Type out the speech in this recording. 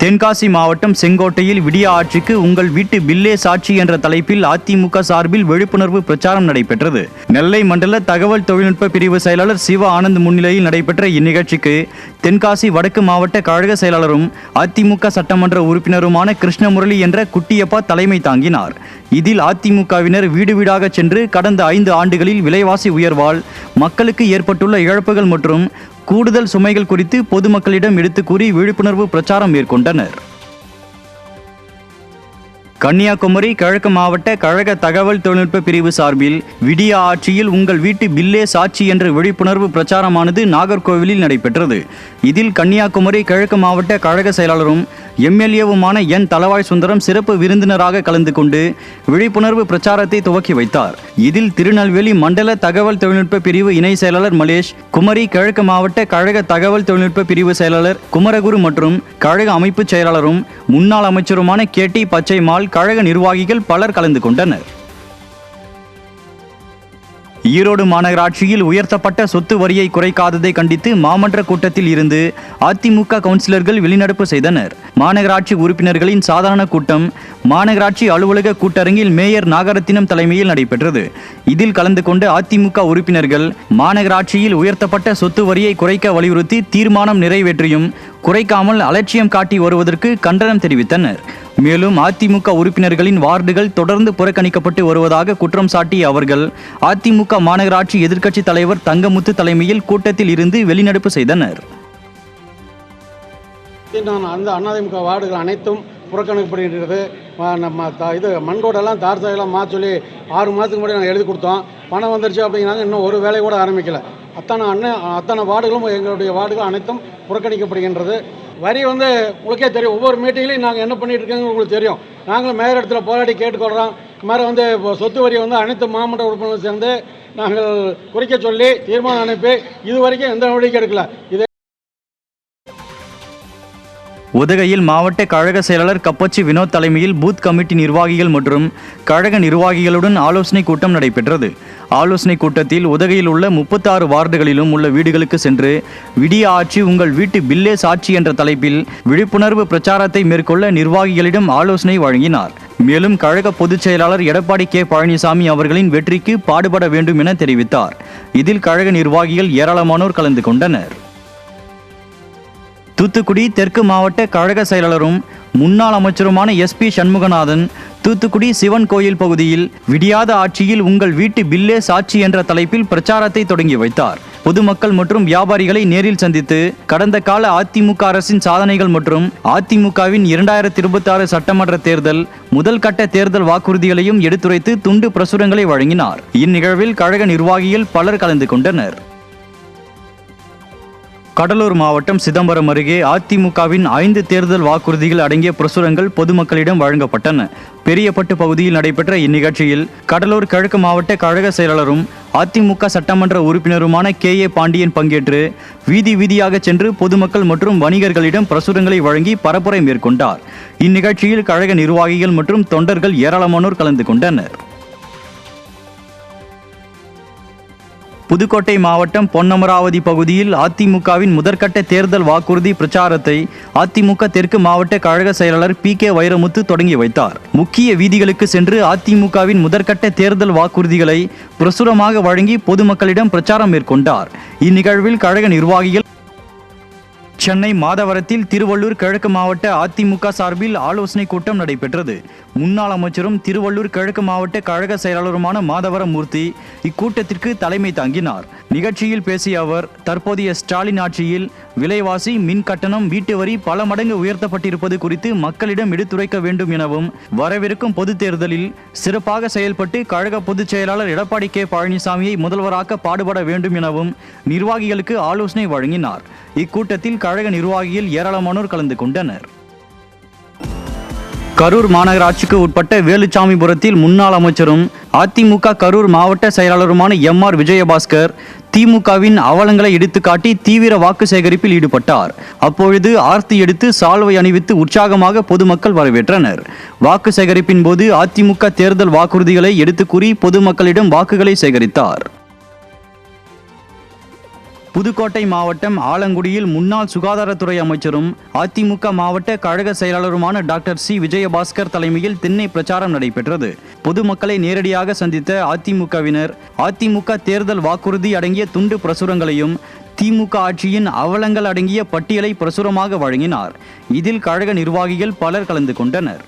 தென்காசி மாவட்டம் செங்கோட்டையில் விடிய ஆட்சிக்கு உங்கள் வீட்டு பில்லே சாட்சி என்ற தலைப்பில் அதிமுக சார்பில் விழிப்புணர்வு பிரச்சாரம் நடைபெற்றது. நெல்லை மண்டல தகவல் தொழில்நுட்ப பிரிவு செயலாளர் சிவ ஆனந்த் முன்னிலையில் நடைபெற்ற இந்நிகழ்ச்சிக்கு தென்காசி வடக்கு மாவட்ட கழக செயலாளரும் அதிமுக சட்டமன்ற உறுப்பினருமான கிருஷ்ணமுரளி என்ற குட்டியப்பா தலைமை தாங்கினார். இதில் அதிமுகவினர் வீடு வீடாக சென்று கடந்த 5 ஆண்டுகளில் விலைவாசி உயர்வால் மக்களுக்கு ஏற்பட்டுள்ள இழப்புகள் மற்றும் கூடுதல் சுமைகள் குறித்து பொதுமக்களிடம் எடுத்து கூறி விழிப்புணர்வு பிரச்சாரம் மேற்கொண்டனர். கன்னியாகுமரி கிழக்கு மாவட்ட கழக தகவல் தொழில்நுட்ப பிரிவு சார்பில் விடிய ஆட்சியில் உங்கள் வீட்டு பில்லே சாட்சி என்ற விழிப்புணர்வு பிரச்சாரமானது நாகர்கோவிலில் நடைபெற்றது. இதில் கன்னியாகுமரி கிழக்கு மாவட்ட கழக செயலாளரும் எம்எல்ஏவுமான என் தளவாய் சுந்தரம் சிறப்பு விருந்தினராக கலந்து கொண்டு விழிப்புணர்வு பிரச்சாரத்தை துவக்கி வைத்தார். இதில் திருநெல்வேலி மண்டல தகவல் தொழில்நுட்ப பிரிவு இணை செயலாளர் மலேஷ், குமரி கிழக்கு மாவட்ட கழக தகவல் தொழில்நுட்ப பிரிவு செயலாளர் குமரகுரு மற்றும் கழக அமைப்பு செயலாளரும் முன்னாள் அமைச்சருமான கேடி பச்சைமால் கழக நிர்வாகிகள் பலர் கலந்து கொண்டனர். ஈரோடு மாநகராட்சியில் உயர்த்தப்பட்ட சொத்து வரியை குறைக்காததை கண்டித்து மாமன்ற கூட்டத்தில் இருந்து அதிமுக கவுன்சிலர்கள் வெளிநடப்பு செய்தனர். மாநகராட்சி உறுப்பினர்களின் சாதாரண கூட்டம் மாநகராட்சி அலுவலக கூட்டரங்கில் மேயர் நாகரத்தினம் தலைமையில் நடைபெற்றது. இதில் கலந்து கொண்ட அதிமுக உறுப்பினர்கள் மாநகராட்சியில் உயர்த்தப்பட்ட சொத்து வரியை குறைக்க வலியுறுத்தி தீர்மானம் நிறைவேற்றியும் குறைக்காமல் அலட்சியம் காட்டி வருவதற்கு கண்டனம் தெரிவித்தனர். மேலும் அதிமுக உறுப்பினர்களின் வார்டுகள் தொடர்ந்து புறக்கணிக்கப்பட்டு வருவதாக குற்றம் சாட்டிய அவர்கள் அதிமுக மாநகராட்சி எதிர்க்கட்சி தலைவர் தங்கமுத்து தலைமையில் கூட்டத்தில் இருந்து வெளிநடப்பு செய்தனர். அந்த அதிமுக வார்டுகள் அனைத்தும் புறக்கணிக்கப்படுகிறது. நம்ம மண்கோடெல்லாம் தார் சாயெல்லாம் மாற்ற சொல்லி 6 மாதத்துக்கு முன்னாடி நாங்கள் எழுதி கொடுத்தோம். பணம் வந்துருச்சு அப்படிங்கிறாங்க. இன்னும் ஒரு வேலை கூட ஆரம்பிக்கலை. அத்தனை வார்டுகளும் எங்களுடைய வார்டுகள் அனைத்தும் புறக்கணிக்கப்படுகின்றது. வரி உங்களுக்கே தெரியும். ஒவ்வொரு மீட்டிங்லையும் நாங்கள் என்ன பண்ணிட்டு இருக்கோங்க உங்களுக்கு தெரியும். நாங்களும் மேயர் இடத்துல போராடி கேட்டுக்கொள்கிறோம். இது மாதிரி சொத்து வரியை அனைத்து மாவட்ட உறுப்பினர்களும் சேர்ந்து நாங்கள் குறைக்க சொல்லி தீர்மானம் அனுப்பி இது வரைக்கும் எந்த நடவடிக்கை எடுக்கல. உதகையில் மாவட்ட கழக செயலாளர் கப்பச்சி வினோத் தலைமையில் பூத் கமிட்டி நிர்வாகிகள் மற்றும் கழக நிர்வாகிகளுடன் ஆலோசனை கூட்டம் நடைபெற்றது. ஆலோசனை கூட்டத்தில் உதகையில் உள்ள 36 வார்டுகளிலும் உள்ள வீடுகளுக்கு சென்று விடிய ஆட்சி உங்கள் வீட்டு பில்லே சாட்சி என்ற தலைப்பில் விழிப்புணர்வு பிரச்சாரத்தை மேற்கொள்ள நிர்வாகிகளிடம் ஆலோசனை வழங்கினார். மேலும் கழக பொதுச் செயலாளர் எடப்பாடி கே பழனிசாமி அவர்களின் வெற்றிக்கு பாடுபட வேண்டும் என தெரிவித்தார். இதில் கழக நிர்வாகிகள் ஏராளமானோர் கலந்து கொண்டனர். தூத்துக்குடி தெற்கு மாவட்ட கழக செயலாளரும் முன்னாள் அமைச்சருமான SP சண்முகநாதன் தூத்துக்குடி சிவன் கோயில் பகுதியில் விடியாத ஆட்சியில் உங்கள் வீட்டு பில்லே சாட்சி என்ற தலைப்பில் பிரச்சாரத்தை தொடங்கி வைத்தார். பொதுமக்கள் மற்றும் வியாபாரிகளை நேரில் சந்தித்து கடந்த கால அதிமுக அரசின் சாதனைகள் மற்றும் அதிமுகவின் 2026 சட்டமன்ற தேர்தல் முதல் கட்ட தேர்தல் வாக்குறுதிகளையும் எடுத்துரைத்து துண்டு பிரசுரங்களை வழங்கினார். இந்நிகழ்வில் கழக நிர்வாகிகள் பலர் கலந்து கொண்டனர். கடலூர் மாவட்டம் சிதம்பரம் அருகே அதிமுகவின் 5 தேர்தல் வாக்குறுதிகள் அடங்கிய பிரசுரங்கள் பொதுமக்களிடம் வழங்கப்பட்டன. பெரியப்பட்டு பகுதியில் நடைபெற்ற இந்நிகழ்ச்சியில் கடலூர் கிழக்கு மாவட்ட கழக செயலாளரும் அதிமுக சட்டமன்ற உறுப்பினருமான KA பாண்டியன் பங்கேற்று வீதி வீதியாக சென்று பொதுமக்கள் மற்றும் வணிகர்களிடம் பிரசுரங்களை வழங்கி பரப்புரை மேற்கொண்டார். இந்நிகழ்ச்சியில் கழக நிர்வாகிகள் மற்றும் தொண்டர்கள் ஏராளமானோர் கலந்து கொண்டனர். புதுக்கோட்டை மாவட்டம் பொன்னமராவதி பகுதியில் அதிமுகவின் முதற்கட்ட தேர்தல் வாக்குறுதி பிரச்சாரத்தை அதிமுக தெற்கு மாவட்ட கழக செயலாளர் PK வைரமுத்து தொடங்கி வைத்தார். முக்கிய வீதிகளுக்கு சென்று அதிமுகவின் முதற்கட்ட தேர்தல் வாக்குறுதிகளை பிரசுரமாக வழங்கி பொதுமக்களிடம் பிரச்சாரம் மேற்கொண்டார். இந்நிகழ்வில் கழக நிர்வாகிகள் சென்னை மாதவரத்தில் திருவள்ளூர் கிழக்கு மாவட்ட அதிமுக சார்பில் ஆலோசனை கூட்டம் நடைபெற்றது. முன்னாள் அமைச்சரும் திருவள்ளூர் கிழக்கு மாவட்ட கழக செயலாளருமான மாதவரம் மூர்த்தி இக்கூட்டத்திற்கு தலைமை தாங்கினார். நிகழ்ச்சியில் பேசிய அவர் தற்போதைய ஸ்டாலின் ஆட்சியில் விலைவாசி, மின் கட்டணம், வீட்டு வரி பல மடங்கு உயர்த்தப்பட்டிருப்பது குறித்து மக்களிடம் எடுத்துரைக்க வேண்டும் எனவும் வரவிருக்கும் பொது தேர்தலில் சிறப்பாக செயல்பட்டு கழக பொதுச் செயலாளர் எடப்பாடி கே பழனிசாமியை முதல்வராக்க பாடுபட வேண்டும் எனவும் நிர்வாகிகளுக்கு ஆலோசனை வழங்கினார். இக்கூட்டத்தில் கழக நிர்வாகிகள் ஏராளமானோர் கலந்து கொண்டனர். கரூர் மாநகராட்சிக்கு உட்பட்ட வேலுச்சாமிபுரத்தில் முன்னாள் அமைச்சரும் அதிமுக கரூர் மாவட்ட செயலாளருமான MR விஜயபாஸ்கர் திமுகவின் அவலங்களை எடுத்துக்காட்டி தீவிர வாக்கு சேகரிப்பில் ஈடுபட்டார். அப்பொழுது ஆர்த்தி எடுத்து சால்வை அணிவித்து உற்சாகமாக பொதுமக்கள் வரவேற்றனர். வாக்கு சேகரிப்பின் போது அதிமுக தேர்தல் வாக்குறுதிகளை எடுத்து கூறி பொதுமக்களிடம் வாக்குகளை சேகரித்தார். புதுக்கோட்டை மாவட்டம் ஆலங்குடியில் முன்னாள் சுகாதாரத்துறை அமைச்சரும் அதிமுக மாவட்ட கழக செயலாளருமான டாக்டர் சி விஜயபாஸ்கர் தலைமையில் திண்ணை பிரச்சாரம் நடைபெற்றது. பொதுமக்களை நேரடியாக சந்தித்த அதிமுகவினர் அதிமுக தேர்தல் வாக்குறுதி அடங்கிய துண்டு பிரசுரங்களையும் திமுக ஆட்சியின் அவலங்கள் அடங்கிய பட்டியலை பிரசுரமாக வழங்கினார். இதில் கழக நிர்வாகிகள் பலர் கலந்து கொண்டனர்.